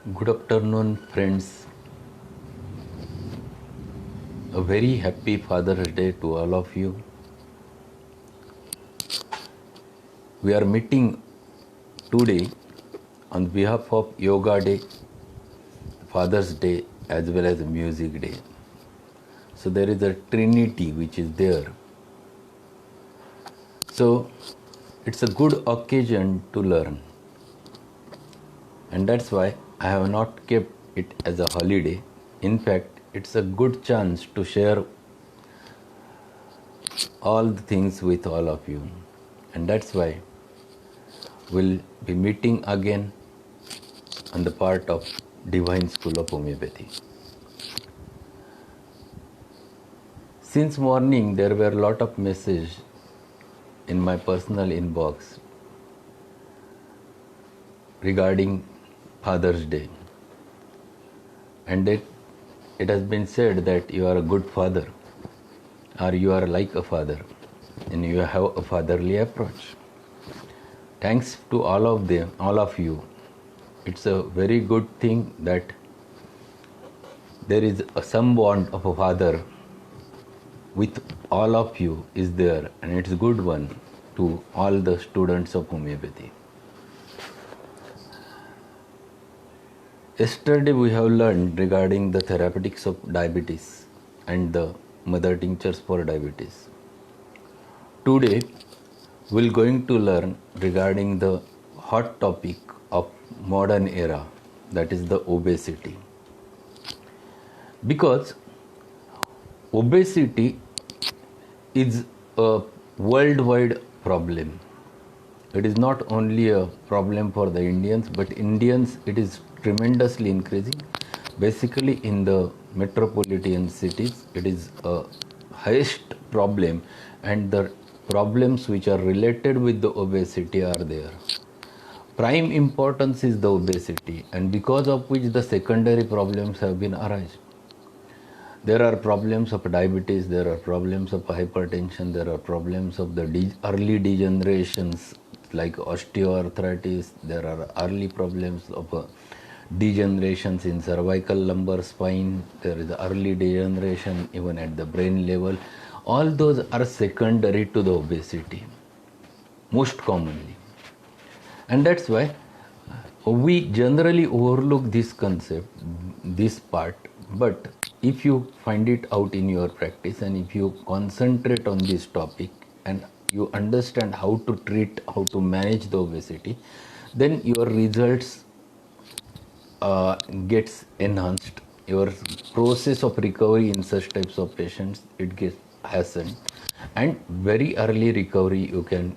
Good afternoon, friends. A very happy Father's Day to all of you. We are meeting today on behalf of Yoga Day, Father's Day, as well as Music Day. So there is a trinity which is there. So it's a good occasion to learn. And that's why I have not kept it as a holiday. In fact, it's a good chance to share all the things with all of you. And that's why we'll be meeting again on the part of Divine School of Homeopathy. Since morning there were a lot of messages in my personal inbox regarding Father's Day, and it has been said that you are a good father or you are like a father and you have a fatherly approach. Thanks to all of you. It's a very good thing that there is some bond of a father with all of you is there, and it's a good one to all the students of homeopathy. Yesterday we have learned regarding the therapeutics of diabetes and the mother tinctures for diabetes. Today we're going to learn regarding the hot topic of modern era, that is the obesity. Because obesity is a worldwide problem. It is not only a problem for the Indians, but Indians it is tremendously increasing. Basically in the metropolitan cities it is a highest problem, and the problems which are related with the obesity are there. Prime importance is the obesity, and because of which the secondary problems have been arised. There are problems of diabetes, there are problems of hypertension, there are problems of the early degenerations like osteoarthritis, there are early problems of degenerations in cervical lumbar spine, there is early degeneration even at the brain level. All those are secondary to the obesity, most commonly. And that's why we generally overlook this concept, this part, but if you find it out in your practice and if you concentrate on this topic and you understand how to treat, how to manage the obesity, then your results gets enhanced. Your process of recovery in such types of patients, it gets hastened, and very early recovery you can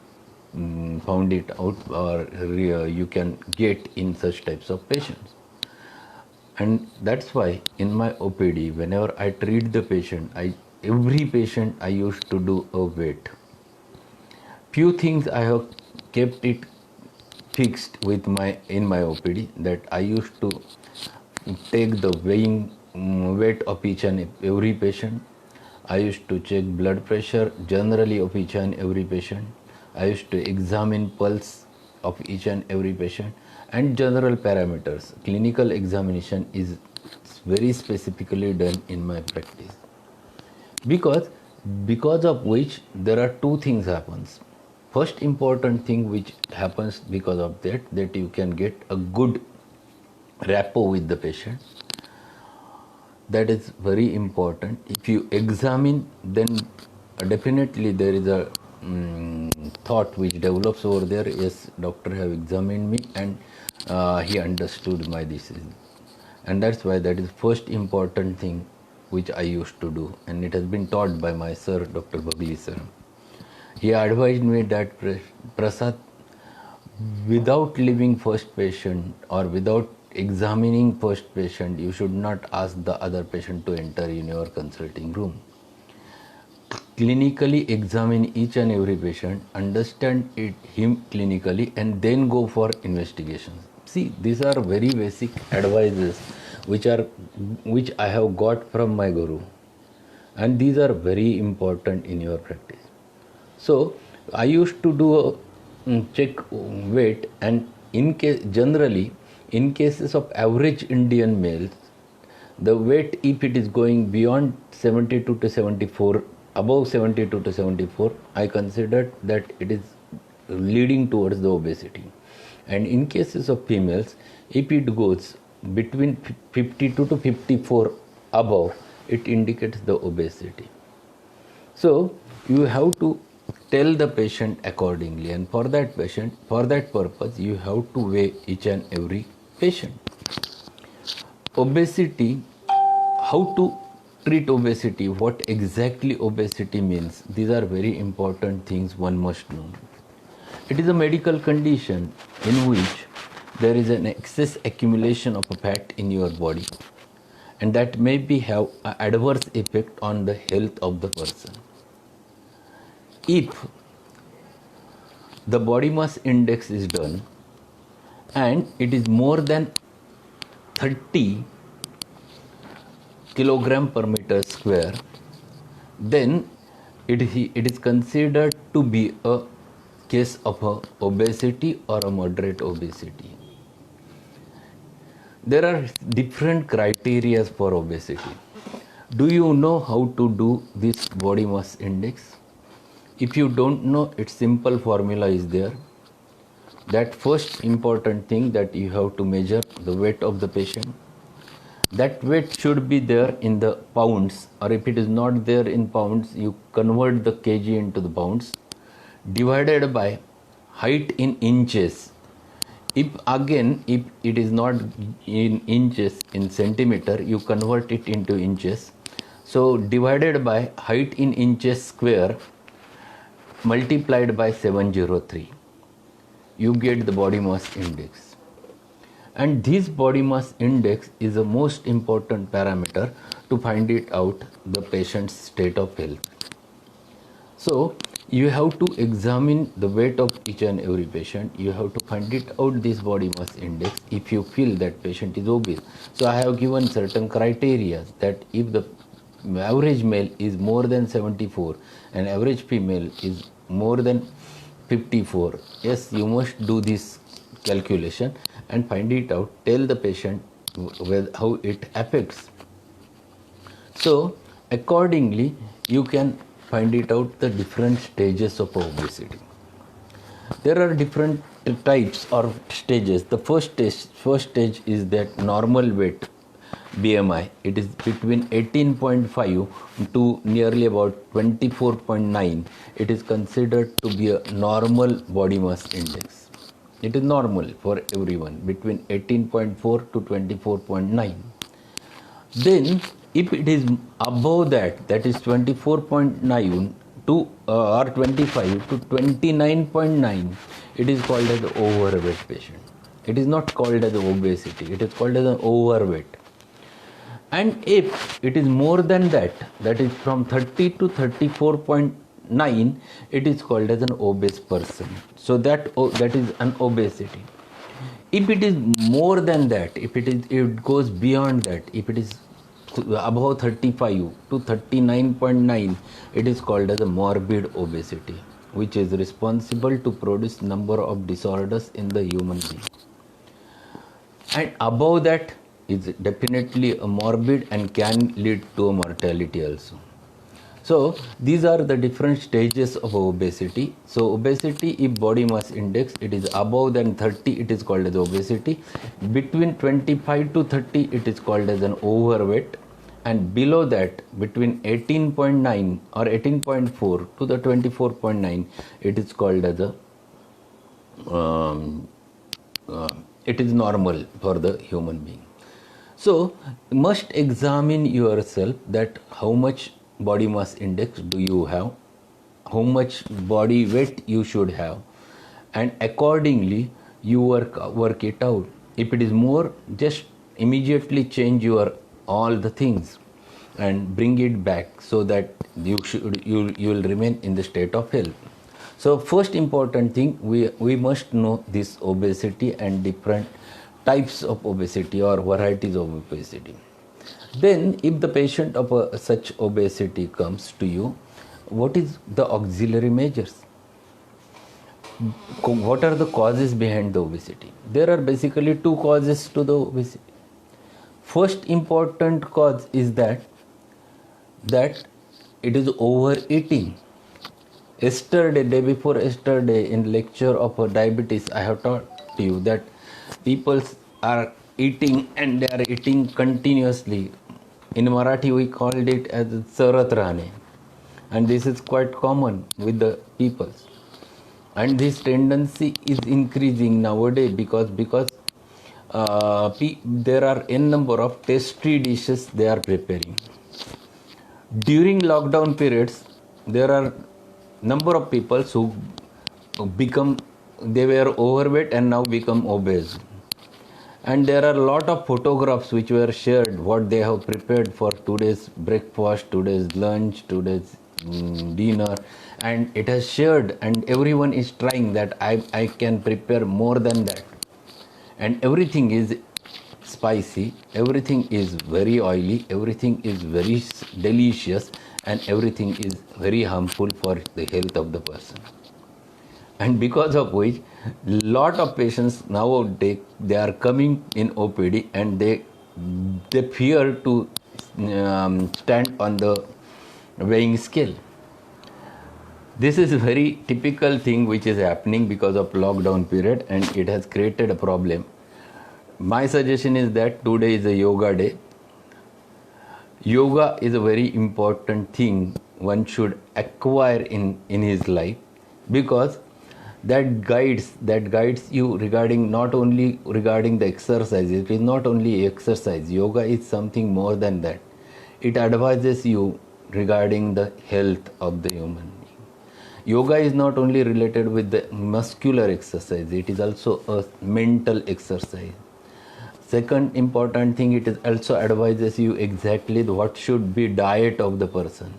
found it out, or you can get in such types of patients. And that's why in my OPD, whenever I treat the patient, every patient I used to do a weight. Few things I have kept it fixed with in my OPD, that I used to take the weight of each and every patient. I used to check blood pressure generally of each and every patient. I used to examine pulse of each and every patient, and general parameters. Clinical examination is very specifically done in my practice. Because of which there are two things happens. First important thing which happens because of that you can get a good rapport with the patient. That is very important. If you examine, then definitely there is a thought which develops over there. Yes, doctor have examined me and he understood my disease, and that's why that is first important thing which I used to do, and it has been taught by my sir, Dr. Bagli sir. He advised me that, Prasad, without leaving first patient or without examining first patient, you should not ask the other patient to enter in your consulting room. Clinically examine each and every patient, understand him clinically, and then go for investigations. See, these are very basic advices which I have got from my guru, and these are very important in your practice. So I used to do a check weight, and in case generally in cases of average Indian males, the weight, if it is going beyond 72 to 74, above 72 to 74, I consider that it is leading towards the obesity. And in cases of females, if it goes between 52 to 54 above, it indicates the obesity. So you have to tell the patient accordingly, and for that purpose, you have to weigh each and every patient. Obesity, how to treat obesity, what exactly obesity means, these are very important things one must know. It is a medical condition in which there is an excess accumulation of a fat in your body, and that may have an adverse effect on the health of the person. If the body mass index is done and it is more than 30 kilogram per meter square, then it is considered to be a case of a obesity or a moderate obesity. There are different criteria for obesity. Do you know how to do this body mass index? If you don't know, its simple formula is there. That first important thing, that you have to measure the weight of the patient. That weight should be there in the pounds, or if it is not there in pounds, you convert the kg into the pounds, divided by height in inches. If it is not in inches, in centimeter, you convert it into inches. So divided by height in inches square multiplied by 703, you get the body mass index. And this body mass index is the most important parameter to find it out the patient's state of health. So you have to examine the weight of each and every patient. You have to find it out this body mass index if you feel that patient is obese. So I have given certain criteria that if the average male is more than 74 and average female is more than 54, yes, you must do this calculation and find it out. Tell the patient how it affects. So accordingly, you can find it out the different stages of obesity. There are different types or stages. The first stage is that normal weight, BMI. It is between 18.5 to nearly about 24.9. It is considered to be a normal body mass index. It is normal for everyone between 18.4 to 24.9. Then if it is above that, that is 24.9 to or 25 to 29.9, it is called as the overweight patient. It is not called as obesity, it is called as an overweight. And if it is more than that, that is from 30 to 34.9, it is called as an obese person. So that is an obesity. If it is more than that, if it goes beyond that, if it is above 35 to 39.9, it is called as a morbid obesity, which is responsible to produce number of disorders in the human being. And above that is definitely a morbid and can lead to a mortality also. So these are the different stages of obesity. So obesity, if body mass index, it is above than 30, it is called as obesity. Between 25 to 30, it is called as an overweight. And below that, between 18.9 or 18.4 to the 24.9, it is called as a it is normal for the human being. So you must examine yourself that how much body mass index do you have, how much body weight you should have, and accordingly you work it out. If it is more, just immediately change your all the things and bring it back so that you will remain in the state of health. So first important thing, we must know this obesity and different types of obesity or varieties of obesity. Then if the patient of such obesity comes to you, what is the auxiliary measures? what are the causes behind the obesity? There are basically two causes to the obesity. First important cause is that it is overeating. Yesterday, day before yesterday, in lecture of diabetes, I have taught you that people are eating and they are eating continuously. In Marathi, we called it as charat rahne, and this is quite common with the people. And this tendency is increasing nowadays because there are n number of tasty dishes they are preparing. During lockdown periods, there are number of people who they were overweight and now become obese. And there are a lot of photographs which were shared what they have prepared for today's breakfast, today's lunch, today's dinner, and it has shared, and everyone is trying that I can prepare more than that, and everything is spicy, everything is very oily, everything is very delicious, and everything is very harmful for the health of the person. And because of which lot of patients nowadays they are coming in OPD and they fear to stand on the weighing scale. This is a very typical thing which is happening because of lockdown period, and it has created a problem. My suggestion is that today is a yoga day. Yoga is a very important thing one should acquire in his life, because that guides you regarding not only regarding the exercise. It is not only exercise. Yoga is something more than that. It advises you regarding the health of the human being. Yoga is not only related with the muscular exercise, it is also a mental exercise. Second important thing, it is also advises you exactly what should be diet of the person.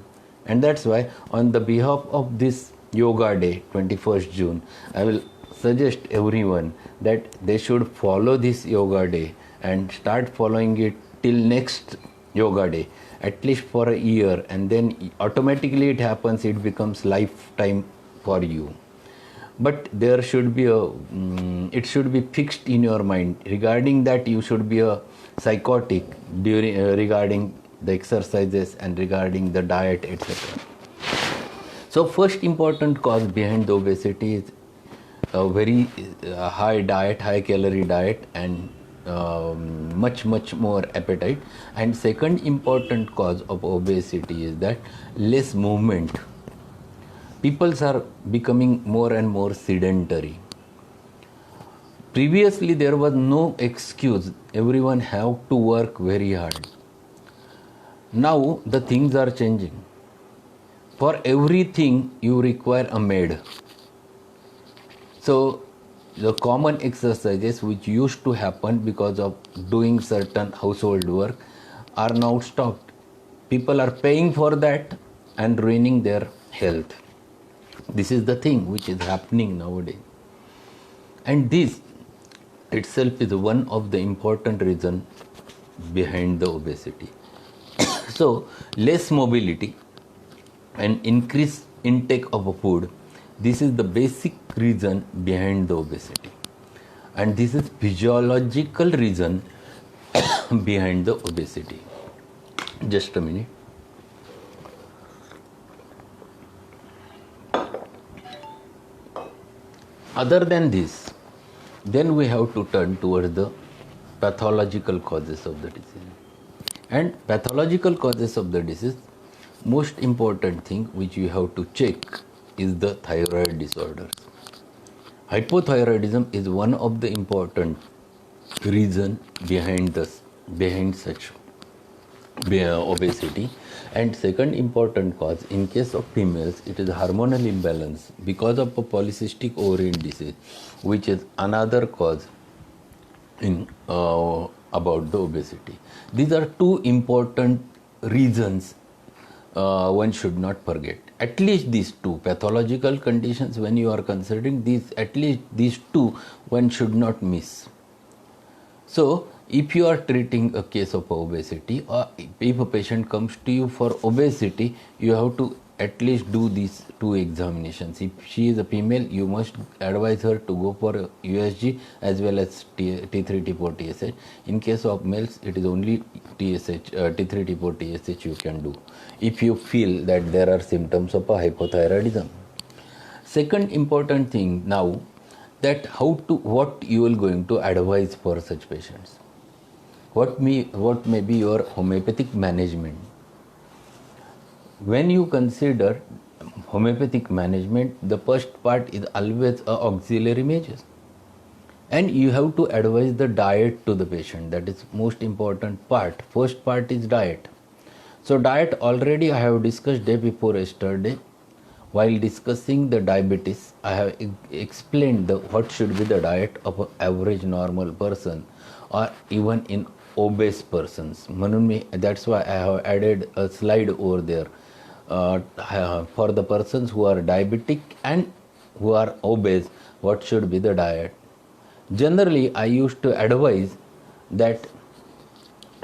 And that's why on the behalf of this yoga day, 21st June, I will suggest everyone that they should follow this yoga day and start following it till next yoga day, at least for a year, and then automatically it happens, it becomes lifetime for you. But there should be it should be fixed in your mind regarding that you should be a psychotic during regarding the exercises and regarding the diet, etc. So first important cause behind the obesity is a very high diet, high calorie diet, and much more appetite. And second important cause of obesity is that less movement. People are becoming more and more sedentary. Previously there was no excuse, everyone have to work very hard. Now the things are changing. For everything you require a maid. So the common exercises which used to happen because of doing certain household work are now stopped. People are paying for that and ruining their health. This is the thing which is happening nowadays. And this itself is one of the important reasons behind the obesity. So less mobility and increased intake of food, this is the basic reason behind the obesity, and this is physiological reason behind the obesity. Just a minute. Other than this, then we have to turn towards the pathological causes of the disease. And pathological causes of the disease, most important thing which you have to check is the thyroid disorders. Hypothyroidism is one of the important reason behind such obesity. And second important cause in case of females, it is hormonal imbalance because of a polycystic ovarian disease, which is another cause in about the obesity. These are two important reasons one should not forget. At least these two pathological conditions, when you are considering these, at least these two one should not miss. So if you are treating a case of obesity, or if a patient comes to you for obesity, you have to at least do these two examinations. If she is a female, you must advise her to go for USG as well as T3 T4 TSH. In case of males, it is only TSH, T3 T4 TSH you can do if you feel that there are symptoms of a hypothyroidism. Second important thing now, that what you are going to advise for such patients. What may be your homeopathic management? When you consider homeopathic management, the first part is always auxiliary measures, and you have to advise the diet to the patient. That is most important part. First part is diet. So diet already I have discussed day before yesterday. While discussing the diabetes, I have explained what should be the diet of an average normal person or even in obese persons. That's why I have added a slide over there for the persons who are diabetic and who are obese, what should be the diet. Generally, I used to advise that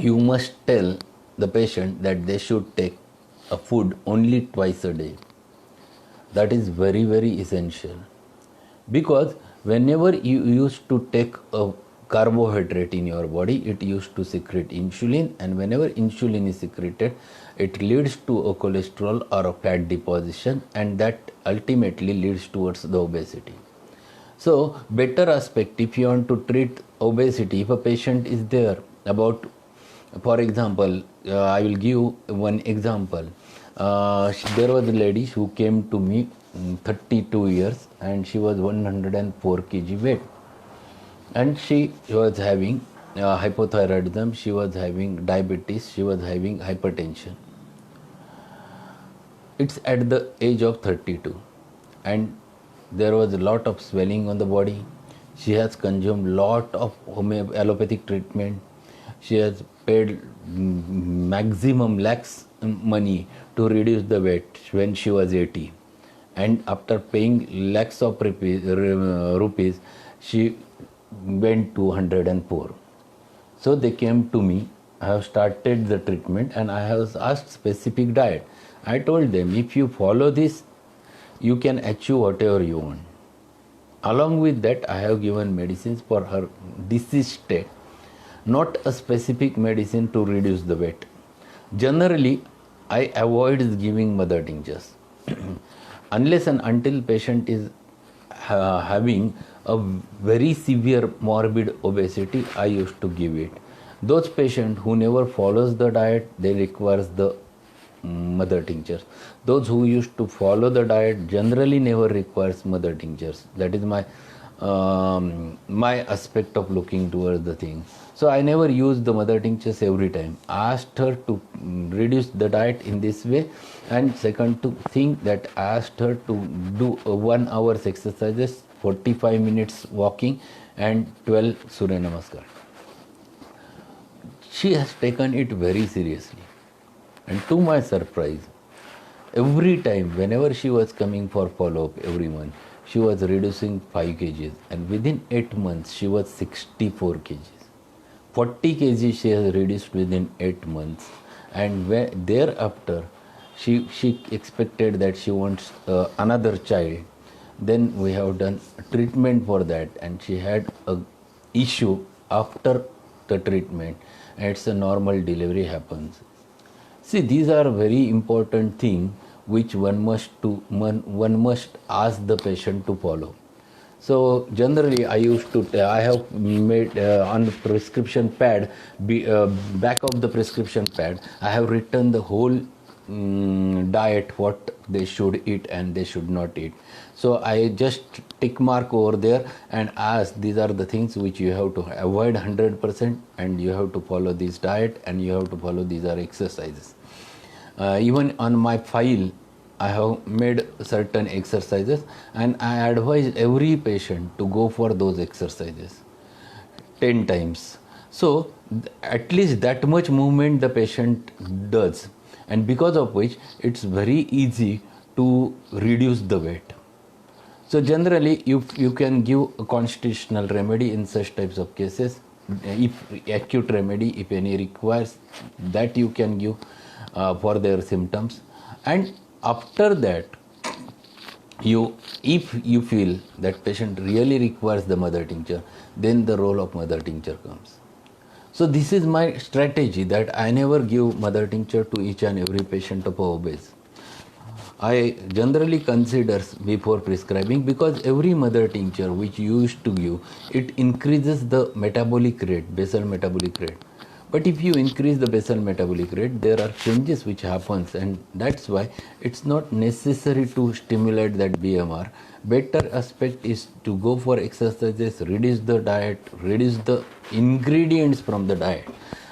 you must tell the patient that they should take a food only twice a day. That is very, very essential, because whenever you used to take a carbohydrate in your body, it used to secrete insulin, and whenever insulin is secreted, it leads to a cholesterol or a fat deposition, and that ultimately leads towards the obesity. So better aspect, if you want to treat obesity, if a patient is there about, for example, I will give one example. There was a lady who came to me, 32 years, and she was 104 kg weight, and she was having hypothyroidism, she was having diabetes, she was having hypertension. It's at the age of 32, and there was a lot of swelling on the body. She has consumed lot of allopathic treatment. She has paid maximum lakhs money to reduce the weight when she was 80, and after paying lakhs of rupees, she went to 104. So they came to me. I have started the treatment and I have asked specific diet. I told them, if you follow this, you can achieve whatever you want. Along with that, I have given medicines for her disease state, not a specific medicine to reduce the weight. Generally, I avoid giving mother tinctures unless and until patient is having a very severe morbid obesity. I used to give it. Those patients who never follows the diet, they requires the mother tinctures. Those who used to follow the diet generally never requires mother tinctures. That is my my aspect of looking towards the thing. So I never use the mother tinctures every time. I asked her to reduce the diet in this way, and second to think that I asked her to do 1 hour exercises, 45 minutes walking, and 12 Surya Namaskar. She has taken it very seriously, and to my surprise, every time whenever she was coming for follow-up every month, she was reducing 5 kgs, and within 8 months she was 64 kgs. 40 kg she has reduced within 8 months, and thereafter she expected that she wants another child. Then we have done treatment for that, and she had a issue after the treatment, and it's a normal delivery happens. See, these are very important things which one must ask the patient to follow. So generally, I have made on the prescription pad, back of the prescription pad, I have written the whole diet, what they should eat and they should not eat. So I just tick mark over there and ask, these are the things which you have to avoid 100%, and you have to follow this diet, and you have to follow these are exercises. Even on my file, I have made certain exercises, and I advise every patient to go for those exercises 10 times. So at least that much movement the patient does, and because of which it's very easy to reduce the weight. So generally you can give a constitutional remedy in such types of cases. If acute remedy, if any requires, that you can give for their symptoms. And After that, if you feel that patient really requires the mother tincture, then the role of mother tincture comes. So this is my strategy, that I never give mother tincture to each and every patient of obese. I generally consider before prescribing, because every mother tincture which you used to give, it increases the metabolic rate, basal metabolic rate. But if you increase the basal metabolic rate, there are changes which happens, and that's why it's not necessary to stimulate that BMR. Better aspect is to go for exercises, reduce the diet, reduce the ingredients from the diet.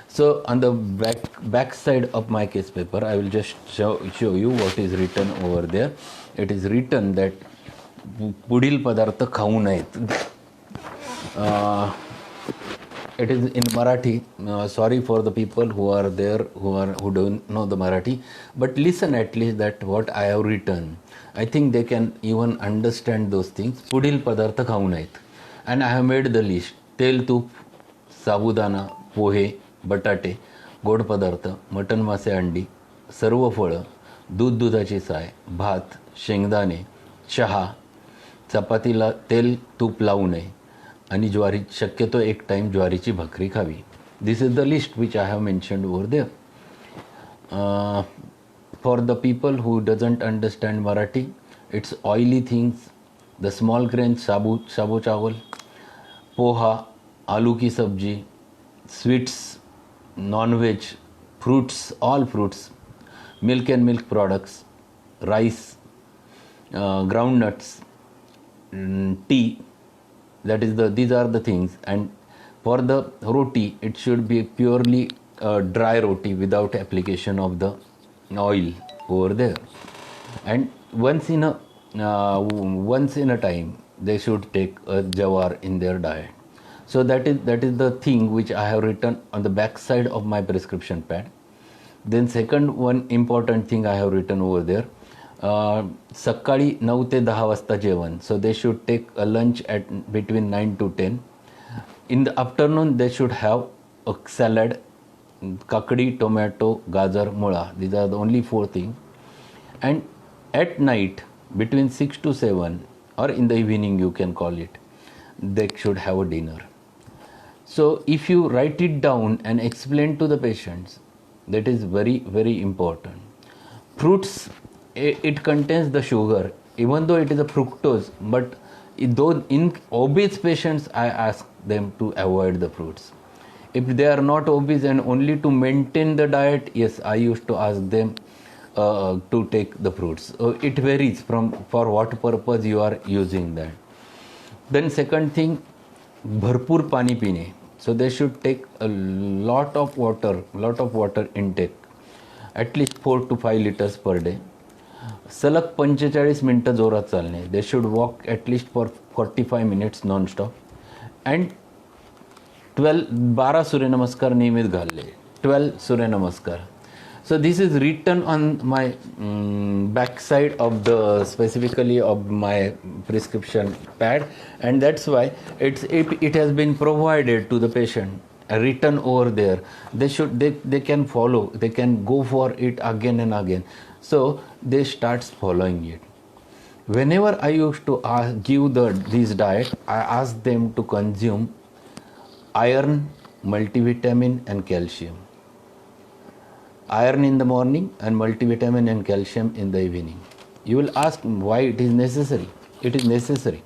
So on the back side of my case paper, I will just show you what is written over there. It is written that पुढील पदार्थ खाऊ नयेत. It is in Marathi. Sorry for the people who are there who don't know the Marathi, but listen at least that what I have written. I think they can even understand those things. पुढील पदार्थ खाऊ नयेत. And I have made the list. तेल, तूप, साबुदाणा, पोहे, बटाटे, गोड पदार्थ, mutton, मासे, अंडी, सर्व फळं, दूध, दुधाची साय, भात, शेंगदाणे, चहा, चपातीला तेल तूप लावू नये आणि ज्वारी, शक्यतो एक टाइम ज्वारीची भाकरी खावी. This is the list which I have mentioned over there. For the people who doesn't understand Marathi, it's oily things, the small grain sabu chawal, poha, aloo की sabzi, sweets, non-veg, fruits, all fruits, milk and milk products, rice, groundnuts, tea. These are the things. And for the roti, it should be purely dry roti without application of the oil over there. And once in a time, they should take a jawar in their diet. So that is the thing which I have written on the back side of my prescription pad. Then second one important thing I have written over there, सकाळी 9 ते 10 वाजता जेवण. So they should take a lunch at between 9 to 10. In the afternoon they should have a salad, kakdi, tomato, gajar, mula. These are the only 4 things. And at night between 6 to 7, or in the evening you can call it, they should have a dinner. So if you write it down and explain to the patients, that is very, very important. Fruits, it contains the sugar, even though it is a fructose, but though in obese patients, I ask them to avoid the fruits. If they are not obese and only to maintain the diet, yes, I used to ask them to take the fruits. It varies from for what purpose you are using that. Then second thing, भरपूर पाणी पिणे. So they should take a lot of water intake, at least 4 to 5 liters per day. सलग 45 मिनिटं जोरात चालणे. They should walk at least for 45 minutes non-stop. And 12 Surya Namaskar नियमित घालले. 12 Surya Namaskar. So this is written on my back side of the specifically of my prescription pad, and that's why it has been provided to the patient, written over there. They can follow, they can go for it again and again. So they start following it. Whenever I used to give this diet, I ask them to consume iron, multivitamin and calcium. Iron in the morning and multivitamin and calcium in the evening. You will ask why it is necessary. It is necessary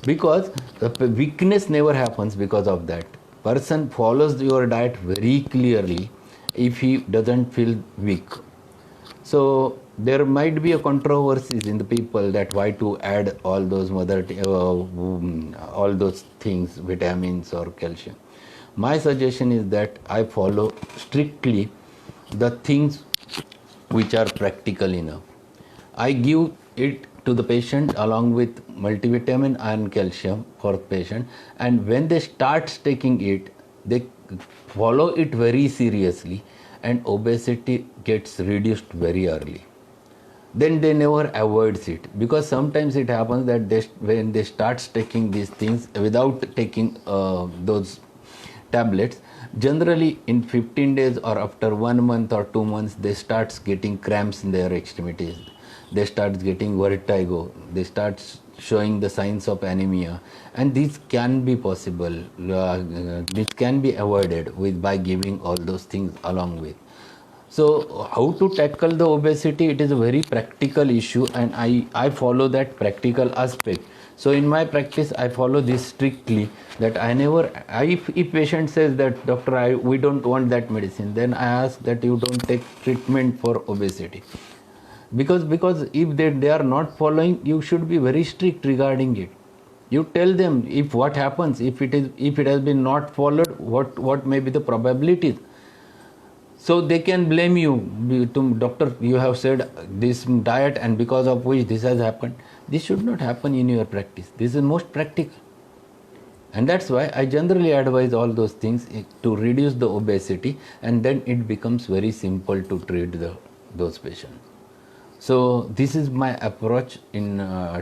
because the weakness never happens because of that. Person follows your diet very clearly if he doesn't feel weak. So there might be a controversies in the people that why to add all those all those things, vitamins or calcium. My suggestion is that I follow strictly the things which are practical enough. I give it to the patient along with multivitamin and calcium for patient, and when they start taking it, they follow it very seriously, and obesity gets reduced very early. Then they never avoids it, because sometimes it happens that when they start taking these things without taking those tablets, generally in 15 days or after 1 month or 2 months, they start getting cramps in their extremities. they start getting vertigo, they start showing the signs of anemia, and this can be possible, this can be avoided with by giving all those things along with. So how to tackle the obesity? It is a very practical issue, and I follow that practical aspect. So in my practice, I follow this strictly, that if patient says that, doctor, we don't want that medicine, then I ask that you don't take treatment for obesity. Because if they are not following, you should be very strict regarding it. You tell them if what happens, if it has been not followed, what may be the probabilities. So they can blame you, doctor, you have said this diet and because of which this has happened. This should not happen in your practice. This is most practical. And that's why I generally advise all those things to reduce the obesity, and then it becomes very simple to treat those patients. So this is my approach in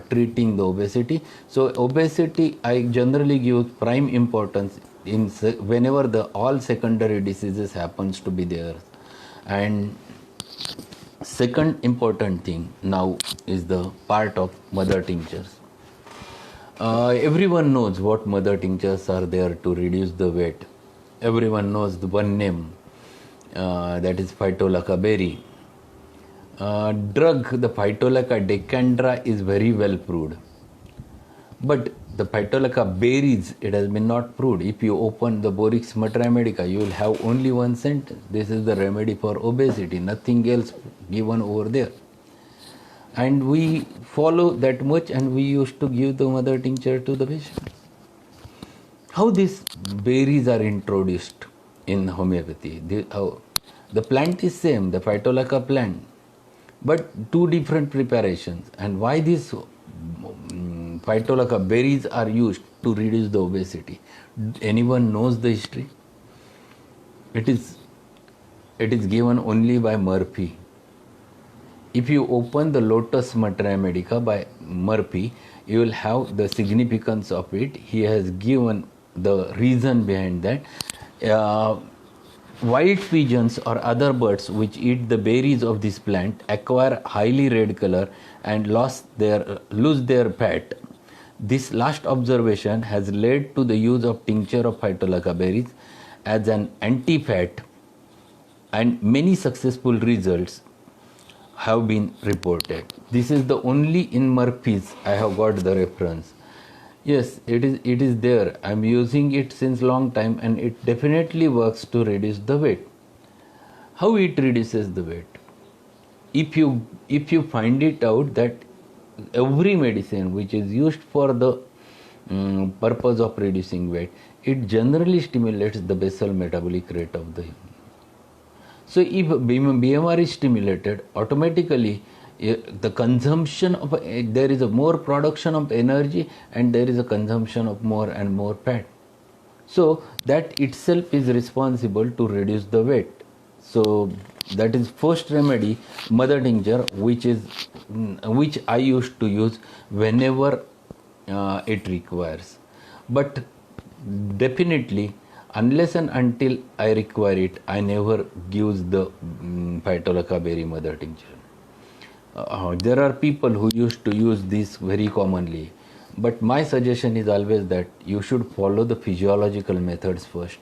treating the obesity. So obesity, I generally give prime importance in whenever the all secondary diseases happens to be there. And second important thing now is the part of mother tinctures. Everyone knows what mother tinctures are there to reduce the weight. Everyone knows the one name, that is Phytolacca berry. Drug, the Phytolacca decandra, is very well proved. But the Phytolacca berries, it has been not proved. If you open the Borix Matromedica, you will have only one sentence: this is the remedy for obesity, nothing else given over there. And we follow that much, and we used to give the mother tincture to the patients. How these berries are introduced in homeopathy? The plant is same, the Phytolacca plant, but two different preparations. And why these Phytolacca berries are used to reduce the obesity? Anyone knows the history? It is given only by Murphy. If you open the Lotus Matromedica by Murphy, you will have the significance of it. He has given the reason behind that. White pigeons or other birds which eat the berries of this plant acquire highly red color and lose their fat. This last observation has led to the use of tincture of Phytolacca berries as an anti-fat, and many successful results have been reported. This is the only in Murphy's I have got the reference. Yes, it is there. I am using it since long time, and it definitely works to reduce the weight. How it reduces the weight? If you find it out that every medicine which is used for the purpose of reducing weight, it generally stimulates the basal metabolic rate of the human. So if BMR is stimulated, automatically the consumption of there is a more production of energy, and there is a consumption of more and more fat. So that itself is responsible to reduce the weight. So that is first remedy, mother tincture, which I used to use whenever it requires. But definitely, unless and until I require it, I never use the Phytolacca berry mother tincture. There are people who used to use this very commonly, but my suggestion is always that you should follow the physiological methods first.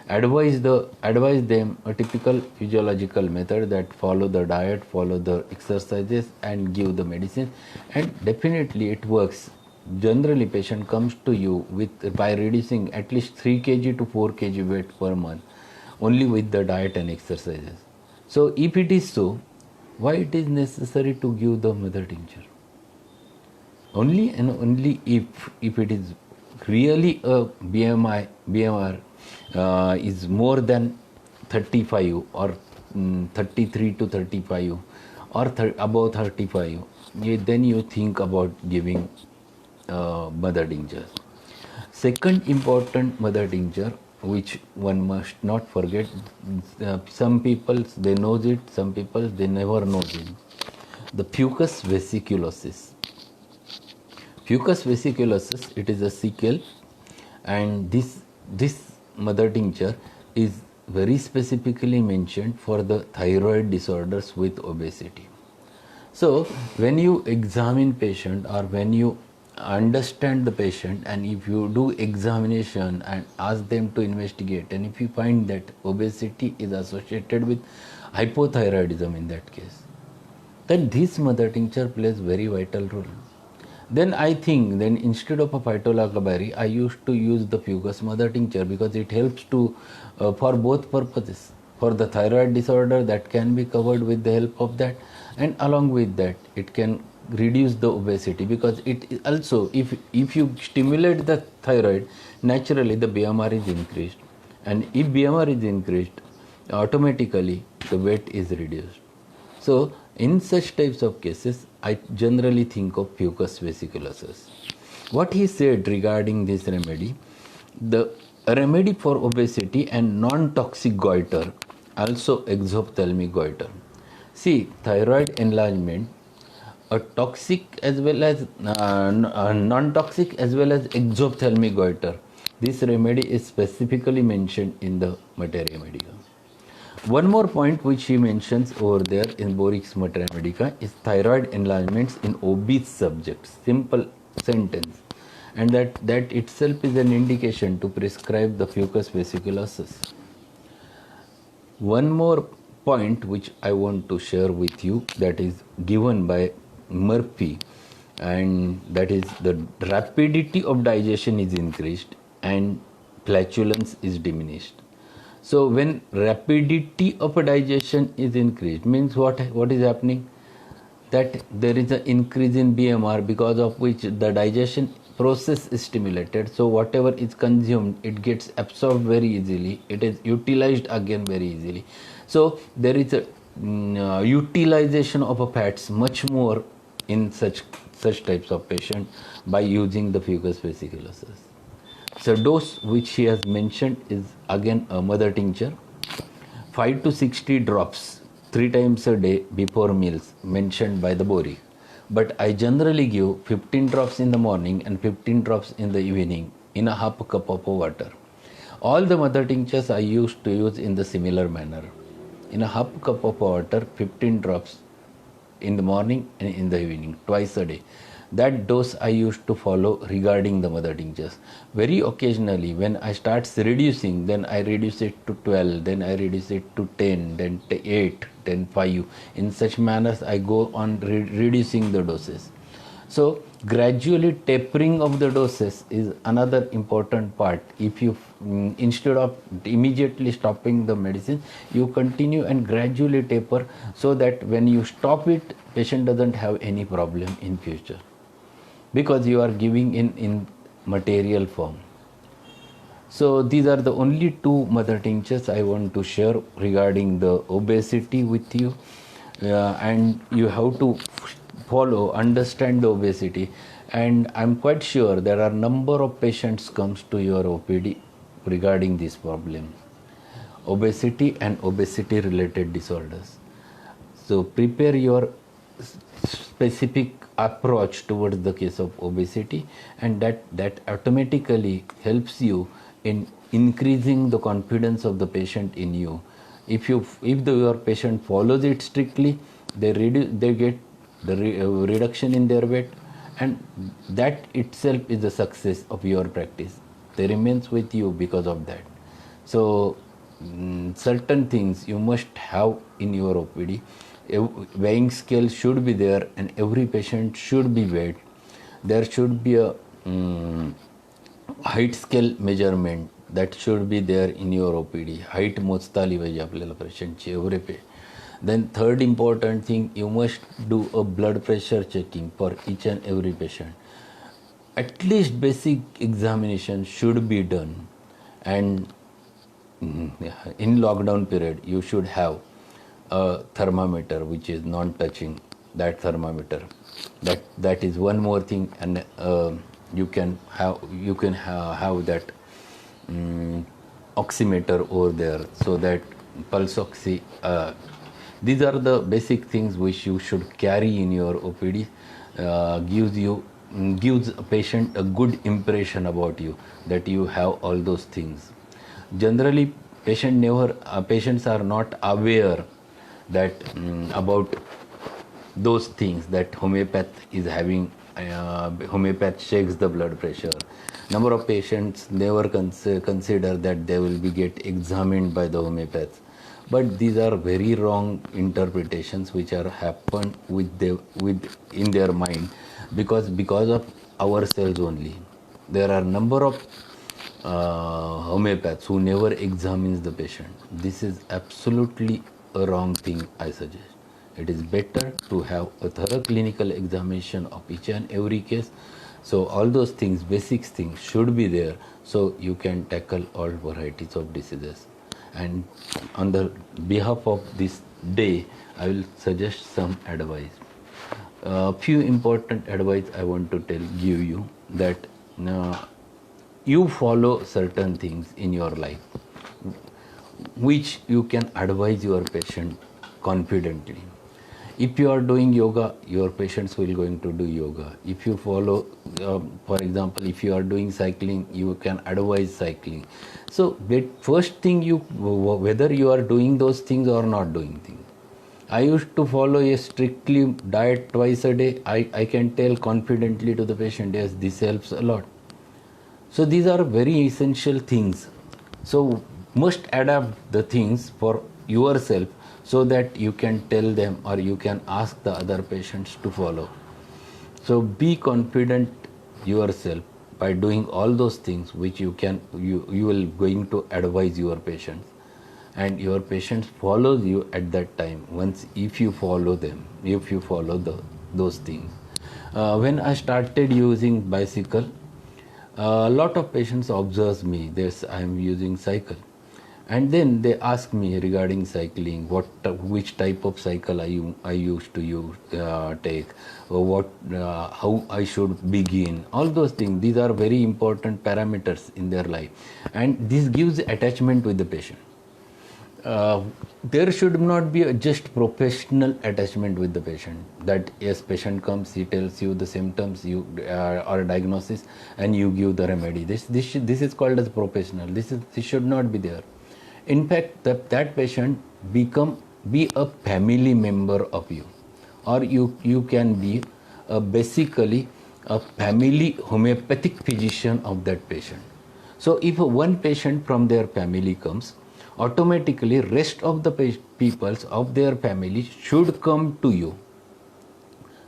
Advise them a typical physiological method, that follow the diet, follow the exercises, and give the medicine, and definitely it works. Generally, patient comes to you by reducing at least 3 kg to 4 kg weight per month, only with the diet and exercises. So if it is so, why it is necessary to give the mother tincture? Only and only if it is really a BMR is more than 35 or 33 to 35 or above 35, then you think about giving mother tincture. Second important mother tincture, which one must not forget, some people they know it, some people they never know it. The fucus vesiculosis. Fucus vesiculosis, it is a sequel, and this mother tincture is very specifically mentioned for the thyroid disorders with obesity. So when you examine patient or when you understand the patient, and if you do examination and ask them to investigate, and if you find that obesity is associated with hypothyroidism in that case, then this mother tincture plays very vital role. Then I think then instead of a phytolachlorberry, I used to use the Fugus mother tincture because it helps to for both purposes. For the thyroid disorder, that can be covered with the help of that, and along with that it can reduce the obesity, because it also, if you stimulate the thyroid, naturally the BMR is increased, and if BMR is increased, automatically the weight is reduced. So in such types of cases, I generally think of Fucus vesiculosus. What he said regarding this remedy, the remedy for obesity and non-toxic goiter, also exophthalmic goiter. See, thyroid enlargement, a toxic as well as non-toxic as well as exophthalmic goiter. This remedy is specifically mentioned in the Materia Medica. One more point which he mentions over there in Borix Materia Medica is thyroid enlargements in obese subjects. Simple sentence. And that itself is an indication to prescribe the Fucus vesiculosus. One more point which I want to share with you, that is given by Murphy, and that is the rapidity of digestion is increased and flatulence is diminished. So when rapidity of digestion is increased, means what is happening? That there is an increase in BMR, because of which the digestion process is stimulated. So whatever is consumed, it gets absorbed very easily. It is utilized again very easily. So there is a utilization of a fats much more in such types of patient by using the Fucus vesiculosus. So dose which he has mentioned is again a mother tincture, 5 to 60 drops 3 times a day before meals mentioned by the Bori. But I generally give 15 drops in the morning and 15 drops in the evening in a half cup of water. All the mother tinctures I used to use in the similar manner. In a half cup of water, 15 drops in the morning and in the evening, twice a day. That dose I used to follow regarding the mother tinctures. Very occasionally when I start reducing, then I reduce it to 12, then I reduce it to 10, then 8, then 5. In such manners I go on reducing the doses. So gradually tapering of the doses is another important part. If you instead of immediately stopping the medicine, you continue and gradually taper, so that when you stop it, patient doesn't have any problem in future, because you are giving in material form. So these are the only 2 mother tinctures I want to share regarding the obesity with you, and you have to follow, understand the obesity, and I'm quite sure there are number of patients comes to your OPD regarding this problem, obesity and obesity related disorders. So prepare your specific approach towards the case of obesity, and that automatically helps you in increasing the confidence of the patient in you. If your patient follows it strictly, they get the reduction in their weight, and that itself is the success of your practice. They remains with you because of that. So certain things you must have in your OPD. Weighing scale should be there, and every patient should be weighed. There should be a height scale measurement that should be there in your OPD. Height मोजता आली पाहिजे आपल्याला पेशंटची एवढे पे. Then third important thing, you must do a blood pressure checking for each and every patient. At least basic examination should be done, and in lockdown period you should have a thermometer which is non-touching, that thermometer. That is one more thing, and you can have that oximeter over there, so that pulse oxy. These are the basic things which you should carry in your OPD. Gives a patient a good impression about you, that you have all those things. Generally, patients are not aware that about those things that homeopath is having. Homeopath checks the blood pressure. Number of patients never consider that they will be get examined by the homeopaths. But these are very wrong interpretations which are happened with in their mind, because of ourselves only. There are number of homeopaths who never examines the patient. This is absolutely a wrong thing, I suggest. It is better to have a thorough clinical examination of each and every case. So all those things, basic things should be there, so you can tackle all varieties of diseases. And on the behalf of this day, I will suggest some advice. A few important advice I want to give you, that you follow certain things in your life which you can advise your patient confidently. If you are doing yoga, your patients will going to do yoga. If you follow, for example, if you are doing cycling, you can advise cycling. So first thing, whether you are doing those things or not doing things. I used to follow a strictly diet twice a day. I can tell confidently to the patient, yes, this helps a lot. So these are very essential things. So must adapt the things for yourself, so that you can tell them or you can ask the other patients to follow. So be confident yourself by doing all those things which you will going to advise your patients, and your patients follows you at that time, once if you follow them, if you follow those things. When I started using bicycle, a lot of patients observes me, this I am using cycle, and then they ask me regarding cycling, which type of cycle I used to take, or how I should begin. All those things, these are very important parameters in their life, and this gives attachment with the patient. There should not be just professional attachment with the patient, that yes, patient comes, he tells you the symptoms, you or diagnosis, and you give the remedy. This is called as professional. This should not be there. In fact, that patient be a family member of you, or you can be basically a family homeopathic physician of that patient. So if one patient from their family comes, automatically rest of the peoples of their family should come to you.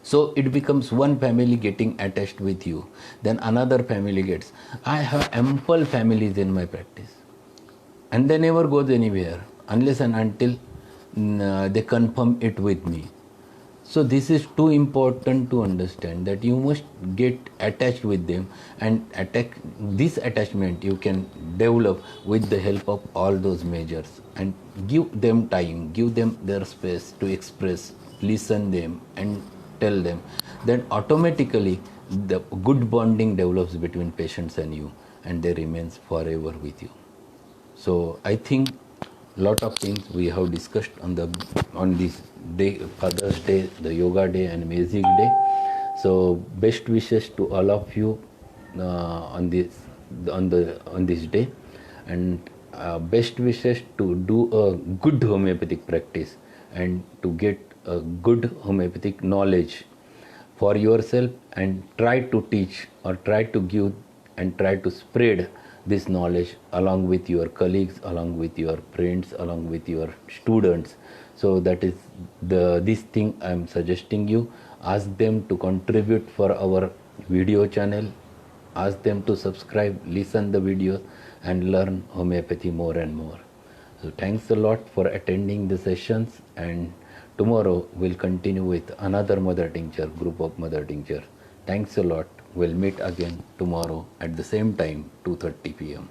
So it becomes one family getting attached with you, then another family gets. I have ample families in my practice, and they never goes anywhere unless and until they confirm it with me. So this is too important to understand, that you must get attached with them, and this attachment you can develop with the help of all those measures, and give them time, give them their space to express, listen them and tell them. Then automatically the good bonding develops between patients and you, and they remains forever with you. So I think lot of things we have discussed on this day, Father's Day, the Yoga Day and Music Day. So best wishes to all of you on this day, and best wishes to do a good homeopathic practice, and to get a good homeopathic knowledge for yourself, and try to teach, or try to give and try to spread this knowledge along with your colleagues, along with your friends, along with your students. So that is this thing I am suggesting you. Ask them to contribute for our video channel, ask them to subscribe, listen the videos, and learn homeopathy more and more. So thanks a lot for attending the sessions, and tomorrow we'll continue with another mother tincture, group of mother tincture. Thanks a lot. We'll meet again tomorrow at the same time, 2:30 p.m.